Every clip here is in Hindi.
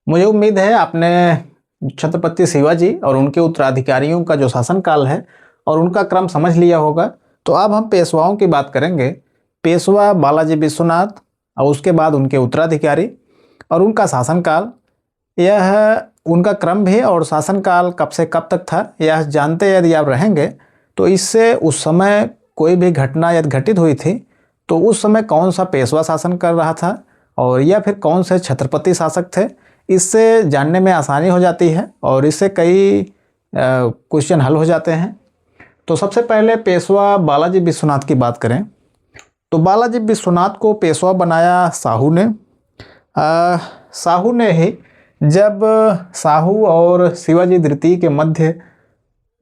मुझे उम्मीद है आपने छत्रपति शिवाजी और उनके उत्तराधिकारियों का जो शासनकाल है और उनका क्रम समझ लिया होगा। तो अब हम पेशवाओं की बात करेंगे। पेशवा बालाजी विश्वनाथ और उसके बाद उनके उत्तराधिकारी और उनका शासनकाल, यह उनका क्रम भी और शासनकाल कब से कब तक था यह जानते यदि आप रहेंगे तो इससे उस समय कोई भी घटना यदि घटित हुई थी तो उस समय कौन सा पेशवा शासन कर रहा था और या फिर कौन से छत्रपति शासक थे, इससे जानने में आसानी हो जाती है और इससे कई क्वेश्चन हल हो जाते हैं। तो सबसे पहले पेशवा बालाजी विश्वनाथ की बात करें तो बालाजी विश्वनाथ को पेशवा बनाया साहू ने। साहू ने ही जब साहू और शिवाजी द्वितीय के मध्य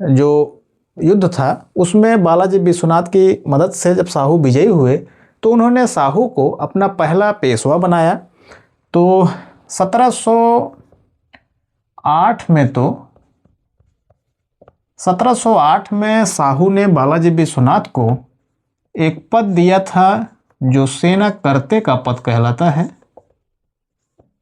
जो युद्ध था उसमें बालाजी विश्वनाथ की मदद से जब साहू विजयी हुए तो उन्होंने साहू को अपना पहला पेशवा बनाया। तो 1708 में साहू ने बालाजी विश्वनाथ को एक पद दिया था जो सेना करते का पद कहलाता है।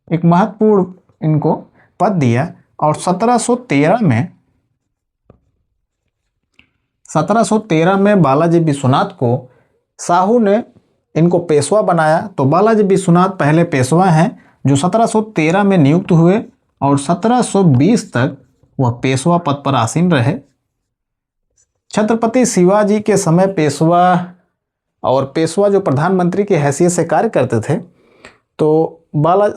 एक महत्वपूर्ण इनको पद दिया और 1713 में बालाजी विश्वनाथ को साहू ने इनको पेशवा बनाया। तो बालाजी विश्वनाथ पहले पेशवा हैं जो 1713 में नियुक्त हुए और 1720 तक वह पेशवा पद पर आसीन रहे। छत्रपति शिवाजी के समय पेशवा जो प्रधानमंत्री की हैसियत से कार्य करते थे तो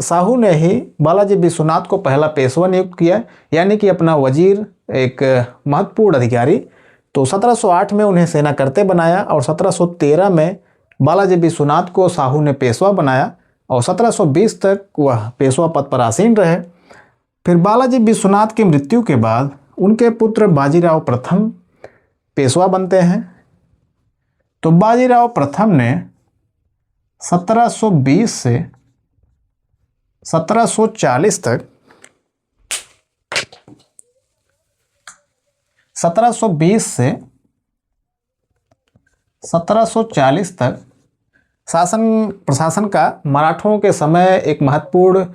साहू ने ही बालाजी विश्वनाथ को पहला पेशवा नियुक्त किया, यानी कि अपना वजीर, एक महत्वपूर्ण अधिकारी। तो 1708 में उन्हें सेना करते बनाया और 1713 में बालाजी विश्वनाथ को साहू ने पेशवा बनाया और 1720 तक वह पेशवा पद पर आसीन रहे। फिर बालाजी विश्वनाथ की मृत्यु के बाद उनके पुत्र बाजीराव प्रथम पेशवा बनते हैं। तो बाजीराव प्रथम ने 1720 से 1740 तक 1720 से 1740 तक प्रशासन का मराठों के समय एक महत्वपूर्ण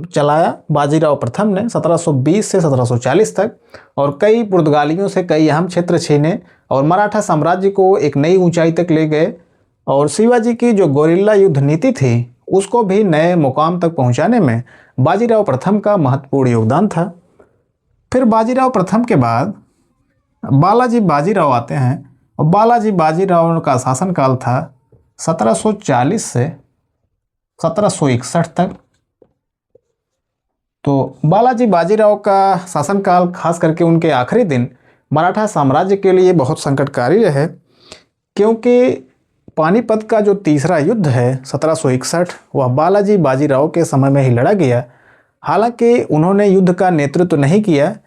चलाया बाजीराव प्रथम ने 1720 से 1740 तक, और कई पुर्तगालियों से कई अहम क्षेत्र छीने और मराठा साम्राज्य को एक नई ऊंचाई तक ले गए। और शिवाजी की जो गोरिल्ला युद्ध नीति थी उसको भी नए मुकाम तक पहुंचाने में बाजीराव प्रथम का महत्वपूर्ण योगदान था। फिर बाजीराव प्रथम के बाद बालाजी बाजीराव आते हैं और बालाजी बाजीराव का शासनकाल था 1740 से 1761 तक। तो बालाजी बाजीराव का शासनकाल खास करके उनके आखिरी दिन मराठा साम्राज्य के लिए बहुत संकटकारी रहे, क्योंकि पानीपत का जो तीसरा युद्ध है 1761 वह बालाजी बाजीराव के समय में ही लड़ा गया। हालांकि उन्होंने युद्ध का नेतृत्व नहीं किया,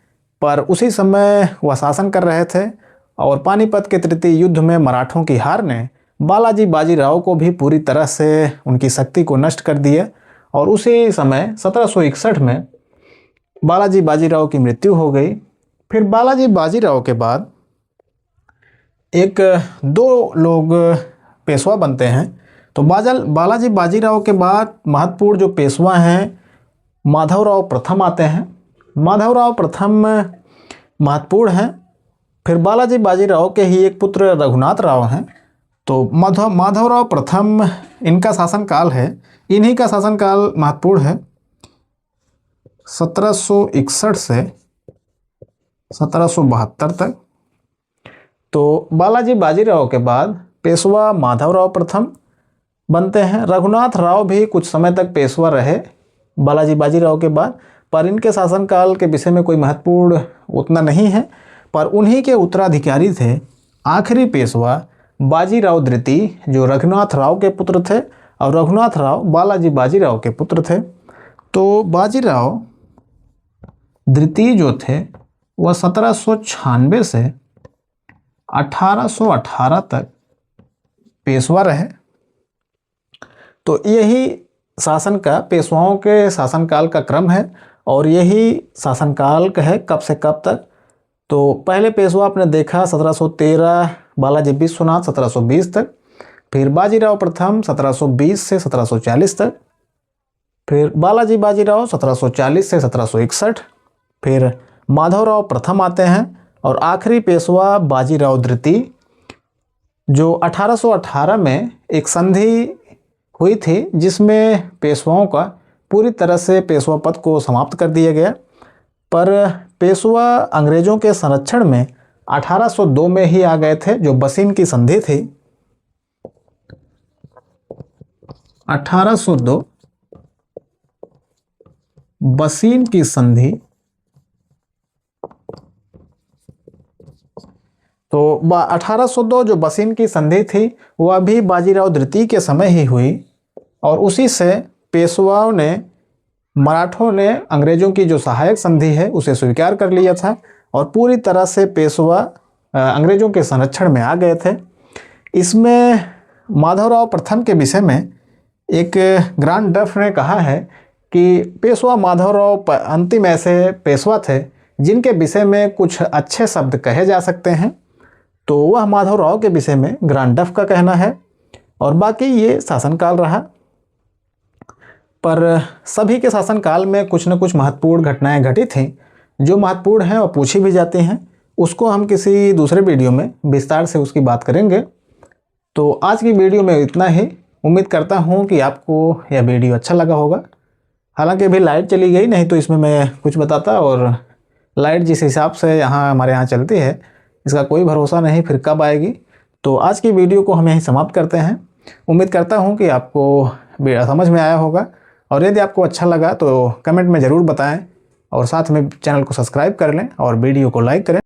पर उसी समय वह शासन कर रहे थे और पानीपत के तृतीय युद्ध में मराठों की हार ने बालाजी बाजीराव को भी पूरी तरह से उनकी शक्ति को नष्ट कर दिया। और उसी समय 1761 में बालाजी बाजीराव की मृत्यु हो गई। फिर बालाजी बाजीराव के बाद दो लोग पेशवा बनते हैं। तो बालाजी बाजीराव के बाद महत्वपूर्ण जो पेशवा हैं माधवराव प्रथम आते हैं। माधवराव प्रथम महत्वपूर्ण हैं। फिर बालाजी बाजीराव के ही एक पुत्र रघुनाथ राव हैं। तो माधवराव प्रथम इनका शासनकाल है, इन्हीं का शासनकाल महत्वपूर्ण है 1761 से 1772 तक। तो बालाजी बाजीराव के बाद पेशवा माधवराव प्रथम बनते हैं। रघुनाथ राव भी कुछ समय तक पेशवा रहे बालाजी बाजीराव के बाद, पर इनके शासनकाल के विषय में कोई महत्वपूर्ण उतना नहीं है। पर उन्हीं के उत्तराधिकारी थे आखिरी पेशवा बाजीराव द्वितीय, जो रघुनाथ राव के पुत्र थे, और रघुनाथ राव बालाजी बाजीराव के पुत्र थे। तो बाजीराव द्वितीय जो थे वह 1796 से 1818 तक पेशवा रहे। तो यही शासन का पेशवाओं के शासनकाल का क्रम है और यही शासनकाल का है कब से कब तक। तो पहले पेशवा आपने देखा 1713 बालाजी विश्वनाथ 1720 तक, फिर बाजीराव प्रथम 1720 से 1740 तक, फिर बालाजी बाजीराव 1740 से 1761, फिर माधवराव प्रथम आते हैं और आखिरी पेशवा बाजीराव द्वितीय, जो 1818 में एक संधि हुई थी जिसमें पेशवाओं का पूरी तरह से पेशवा पद को समाप्त कर दिया गया। पर पेशवा अंग्रेज़ों के संरक्षण में 1802 में ही आ गए थे, जो बसीन की संधि थी। 1802 बसीन की संधि। तो 1802 जो बसीन की संधि थी वह भी बाजीराव द्वितीय के समय ही हुई और उसी से पेशवाओं ने, मराठों ने अंग्रेज़ों की जो सहायक संधि है उसे स्वीकार कर लिया था और पूरी तरह से पेशवा अंग्रेज़ों के संरक्षण में आ गए थे। इसमें माधवराव प्रथम के विषय में एक ग्रांड डफ ने कहा है कि पेशवा माधवराव अंतिम ऐसे पेशवा थे जिनके विषय में कुछ अच्छे शब्द कहे जा सकते हैं। तो वह माधवराव के विषय में ग्रांड डफ का कहना है और बाकी ये शासनकाल रहा। पर सभी के शासनकाल में कुछ न कुछ महत्वपूर्ण घटनाएं घटी थीं, जो महत्वपूर्ण हैं और पूछी भी जाती हैं। उसको हम किसी दूसरे वीडियो में विस्तार से उसकी बात करेंगे। तो आज की वीडियो में इतना ही। उम्मीद करता हूँ कि आपको यह वीडियो अच्छा लगा होगा। हालांकि अभी लाइट चली गई, नहीं तो इसमें मैं कुछ बताता, और लाइट जिस हिसाब से हमारे यहाँ चलती है इसका कोई भरोसा नहीं फिर कब आएगी। तो आज की वीडियो को हम यहीं समाप्त करते हैं। उम्मीद करता हूँ कि आपको समझ में आया होगा और यदि आपको अच्छा लगा तो कमेंट में ज़रूर बताएं और साथ में चैनल को सब्सक्राइब कर लें और वीडियो को लाइक करें।